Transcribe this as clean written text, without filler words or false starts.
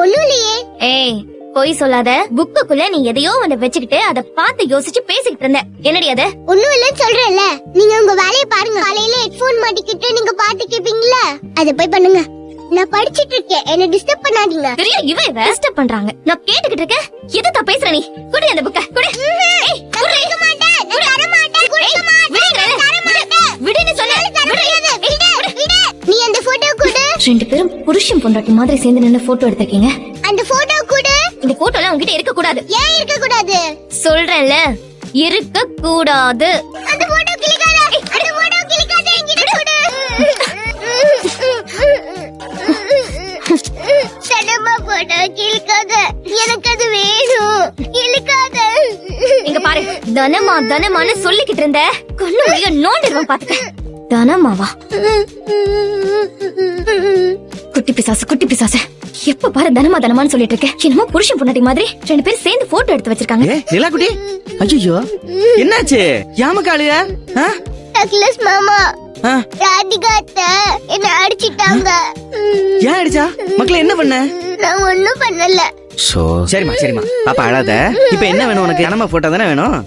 ஒண்ணும் இல்லையே. ஏய் போய் சொல்லாத. புக்குக்குள்ள நீ எதையோ ஒண்ணு வச்சுக்கிட்டு அத பார்த்து யோசிச்சு பேசிக்கிட்டு இருந்த. என்னடி அது? ஒண்ணும் இல்லன்னு சொல்றேன்ல. நீங்க உங்க வேலையை பாருங்க. காலையில ஹெட்போன் மாட்டிக்கிட்டு நீங்க பாட்டு கேப்பீங்களா, அத போய் பண்ணுங்க. நான் படிச்சிட்டு இருக்கேன், என்ன டிஸ்டர்ப் பண்ணாதீங்க. பெரிய இவ டிஸ்டர்ப் பண்றாங்க. நான் கேட்டுக்கிட்டு இருக்கேன். எதுதா பேசுற நீ? குடி அந்த புக்க குடி. ஏய் குடிக்க மாட்டேன், நான் தர மாட்டேன். குடிக்க மாட்டேன், தர மாட்டேன். விடுன்னு சொன்னேன். நீ அந்த போட்டோ கொடு. ரெண்டு பேரும் புருஷன் பொண்டாட்டி மாதிரி சேர்ந்து நின்னு போட்டோ எடுத்திருக்கீங்க. அந்த போட்டோ கொடு. இந்த போட்டோல உன்கிட்ட இருக்க கூடாது. ஏன் இருக்க கூடாது? சொல்றேன்ல, இருக்க கூடாது. அந்த போட்டோ கிளிக்காத. அந்த போட்டோ கிளிக்காத, என்கிட்ட கொடு. சடமா போட்டோ கிளிக்காத, எனக்கு அது வேணும். கிளிக்காத. இங்க பாரு, தனமா தனமான்னு சொல்லிக்கிட்டு இருந்த கொல்ல முடிய நோண்டிடுவான் பாத்துக்க. தனமாவா? குட்டி பிசாசு குட்டி பிசாசு. எப்ப பாரு தனமா தனமான்னு சொல்லிட்டு இருக்க. என்னமோ புருஷன் பொண்டாட்டி மாதிரி ரெண்டு பேரும் சேர்ந்து போட்டோ எடுத்து வச்சிருக்காங்க. நிலா குட்டி, ஐயோ என்னாச்சு? யாம காளியா? டக்ளஸ் மாமா, ராதிகா அத்தை என்ன அடிச்சிட்டாங்க. ஏன் அடிச்சா? மக்களே என்ன பண்ண? நான் ஒண்ணும் பண்ணல. சரிமா சரிமா பாப்பா அழாத. இப்ப என்ன வேணும் உனக்கு? நம்ம போட்டோ தானே வேணும்.